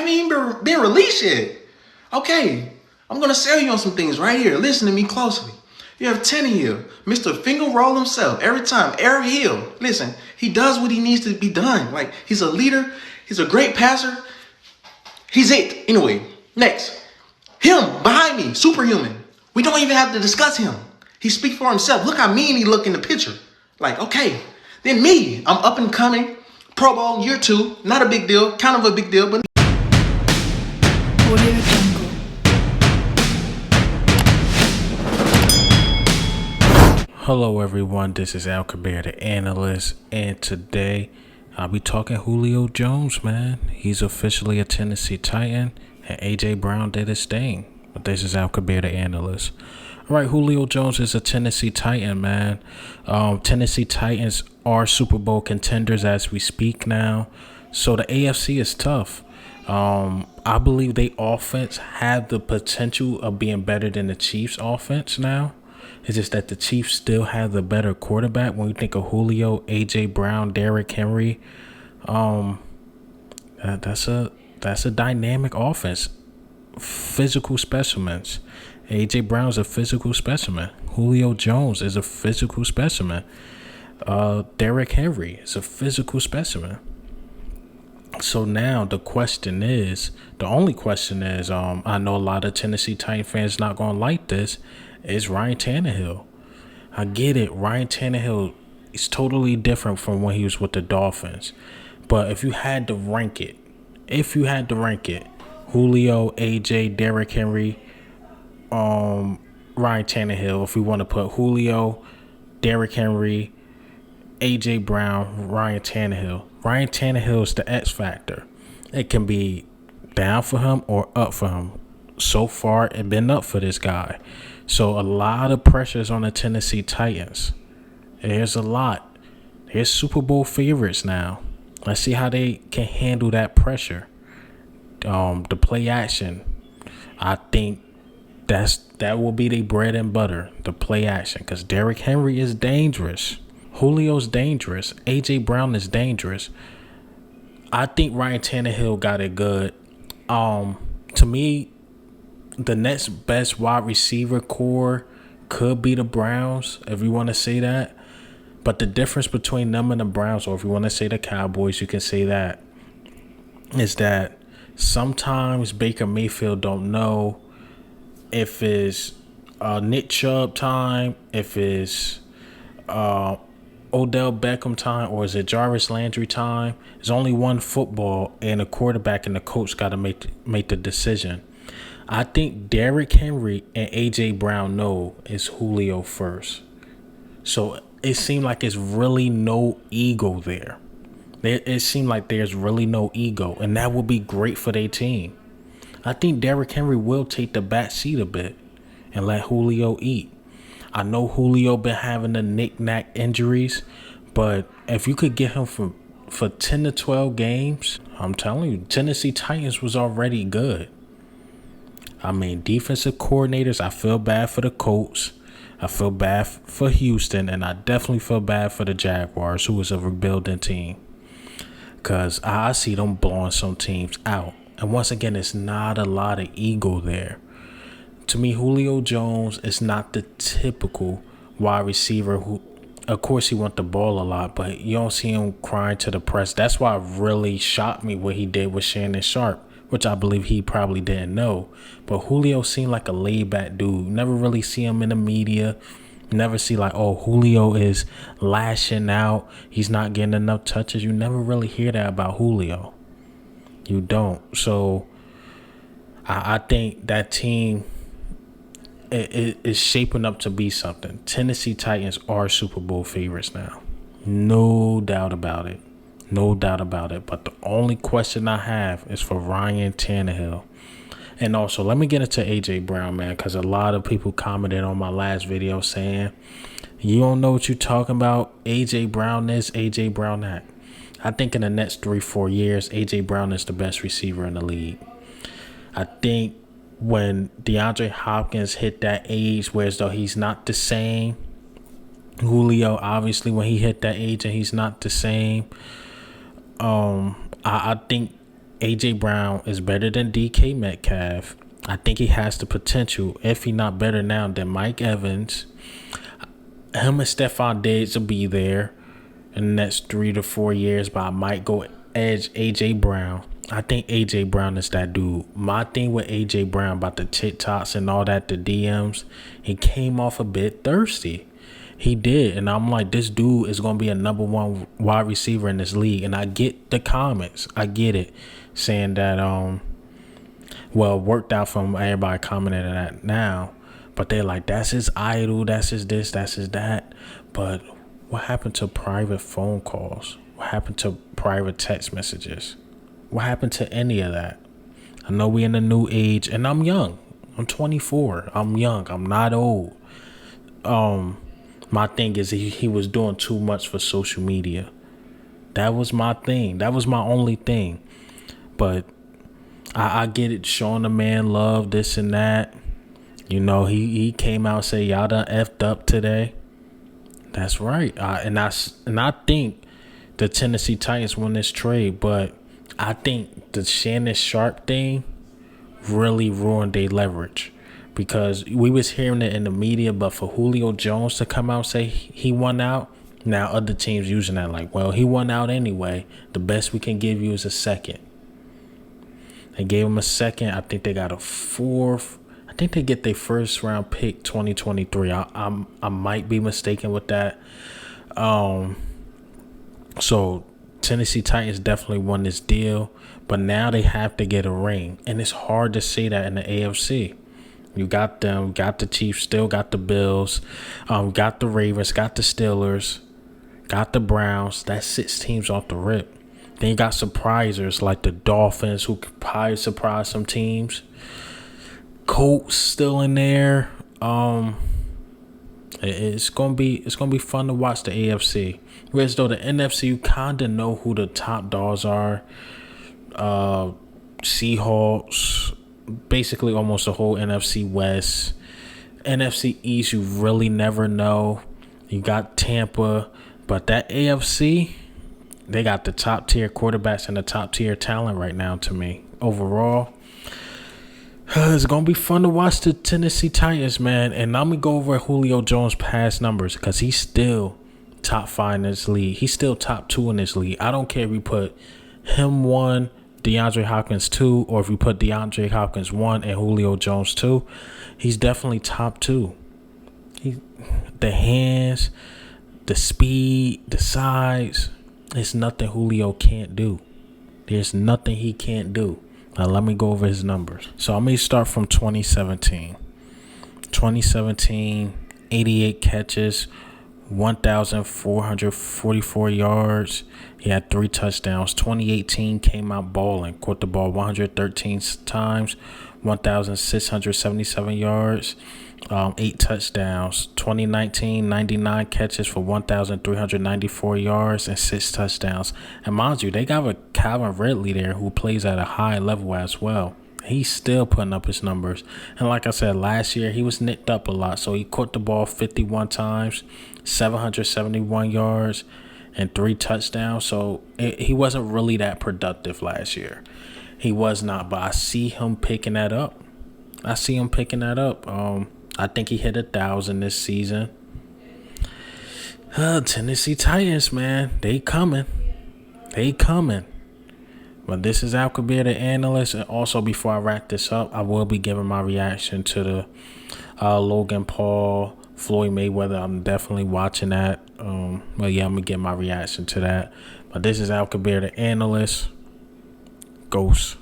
haven't even been released yet. Okay, I'm gonna sell you on some things right here. Listen to me closely. You have Tannehill, Mr. Finger Roll himself. Every time, Aaron Hill. Listen, he does what he needs to be done. Like, he's a leader. He's a great passer. He's it. Anyway, next. Him, behind me, superhuman. We don't even have to discuss him. He speaks for himself. Look how mean he look in the picture. Like, okay. Then me, I'm up and coming. Pro Bowl year 2. Not a big deal. Kind of a big deal, but... Hello everyone, this is Al Kabir, the analyst, and today I'll be talking Julio Jones, man. He's officially a Tennessee Titan, and A.J. Brown did his thing. But this is Al Kabir, the analyst. All right, Julio Jones is a Tennessee Titan, man. Tennessee Titans are Super Bowl contenders as we speak now, so the AFC is tough. I believe their offense have the potential of being better than the Chiefs' offense now. It's just that the Chiefs still have the better quarterback. When you think of Julio, A.J. Brown, Derrick Henry, that's a dynamic offense. Physical specimens. A.J. Brown's a physical specimen. Julio Jones is a physical specimen. Derrick Henry is a physical specimen. So now the only question is, I know a lot of Tennessee Titan fans not going to like this, is Ryan Tannehill. I get it. Ryan Tannehill is totally different from when he was with the Dolphins. But if you had to rank it, Julio, AJ, Derrick Henry, Ryan Tannehill, if we want to put Julio, Derrick Henry, AJ Brown, Ryan Tannehill is the X factor. It can be down for him or up for him. So far, it's been up for this guy. So a lot of pressure is on the Tennessee Titans. There's a lot. They're Super Bowl favorites now. Let's see how they can handle that pressure. The play action, I think that will be their bread and butter. The play action, because Derrick Henry is dangerous. Julio's dangerous. A.J. Brown is dangerous. I think Ryan Tannehill got it good. To me, the next best wide receiver core could be the Browns, if you want to say that. But the difference between them and the Browns, or if you want to say the Cowboys, you can say that, is that sometimes Baker Mayfield don't know if it's Nick Chubb time, if it's Odell Beckham time, or is it Jarvis Landry time. There's only one football, and the quarterback and the coach got to make the decision. I think Derrick Henry and A.J. Brown know it's Julio first. So it seemed like it's really no ego there. It seemed like there's really no ego, and that would be great for their team. I think Derrick Henry will take the back seat a bit and let Julio eat. I know Julio been having the knick-knack injuries, but if you could get him for 10 to 12 games, I'm telling you, Tennessee Titans was already good. I mean, defensive coordinators, I feel bad for the Colts. I feel bad for Houston, and I definitely feel bad for the Jaguars, who is a rebuilding team. Because I see them blowing some teams out. And once again, it's not a lot of ego there. To me, Julio Jones is not the typical wide receiver who, of course, he wants the ball a lot, but you don't see him crying to the press. That's why it really shocked me what he did with Shannon Sharp, which I believe he probably didn't know. But Julio seemed like a laid-back dude. Never really see him in the media. Never see like, oh, Julio is lashing out. He's not getting enough touches. You never really hear that about Julio. You don't. So I think that team is shaping up to be something. Tennessee Titans are Super Bowl favorites now. No doubt about it. No doubt about it. But the only question I have is for Ryan Tannehill. And also, let me get into A.J. Brown, man, because a lot of people commented on my last video saying, you don't know what you're talking about. A.J. Brown this, A.J. Brown that. I think in the next 3-4 years, A.J. Brown is the best receiver in the league. I think when DeAndre Hopkins hit that age where as though he's not the same, Julio, obviously, when he hit that age and he's not the same, I think AJ Brown is better than DK Metcalf. I think he has the potential, if he not better now than Mike Evans. Him and Stephon Diggs will be there in the next 3 to 4 years, but I might go edge AJ Brown. I think AJ Brown is that dude. My thing with AJ Brown about the TikToks and all that, the DMs, he came off a bit thirsty. He did, and I'm like, this dude is going to be a number one wide receiver in this league. And I get the comments. I get it. Saying that, well, worked out from everybody commenting on that now. But they're like, that's his idol, that's his this, that's his that. But what happened to private phone calls? What happened to private text messages? What happened to any of that? I know we in a new age, and I'm young. I'm 24. I'm young. I'm not old. My thing is he was doing too much for social media. That was my thing. That was my only thing. But I get it, showing the man love, this and that. You know, he came out and said, y'all done effed up today. That's right. And I think the Tennessee Titans won this trade, but I think the Shannon Sharp thing really ruined their leverage, because we was hearing it in the media, but for Julio Jones to come out and say he won out, now other teams using that like, well, he won out anyway. The best we can give you is a second. They gave him a second. I think they got a fourth. I think they get their first round pick 2023. I might be mistaken with that. So Tennessee Titans definitely won this deal, but now they have to get a ring, and it's hard to say that in the AFC. You got them, got the Chiefs, still got the Bills, got the Ravens, got the Steelers, got the Browns. That's 6 teams off the rip. Then you got surprisers like the Dolphins, who could probably surprise some teams. Colts still in there. It's gonna be fun to watch the AFC. Whereas though the NFC, you kinda know who the top dogs are. Seahawks, basically almost the whole NFC West. NFC East, you really never know. You got Tampa, but that AFC, they got the top tier quarterbacks and the top tier talent right now to me. Overall, it's going to be fun to watch the Tennessee Titans, man. And I'm going to go over Julio Jones' past numbers, because he's still top 5 in this league. He's still top 2 in this league. I don't care if you put him 1, DeAndre Hopkins 2, or if you put DeAndre Hopkins 1 and Julio Jones 2. He's definitely top 2. The hands, the speed, the size. There's nothing Julio can't do. There's nothing he can't do. Now, let me go over his numbers. So, I'm going to start from 2017. 2017, 88 catches, 1,444 yards. He had 3 touchdowns. 2018 came out balling. Caught the ball 113 times, 1,677 yards. 8 touchdowns. 2019, 99 catches for 1,394 yards and 6 touchdowns. And mind you, they got a Calvin Ridley there who plays at a high level as well. He's still putting up his numbers. And like I said, last year he was nicked up a lot. So he caught the ball 51 times, 771 yards, and 3 touchdowns. So he wasn't really that productive last year. He was not, but I see him picking that up. I think he hit 1,000 this season. Tennessee Titans, man, they coming. But this is Al Kabir, the analyst. And also, before I wrap this up, I will be giving my reaction to the Logan Paul, Floyd Mayweather. I'm definitely watching that. But yeah, I'm going to get my reaction to that. But this is Al Kabir, the analyst. Ghost.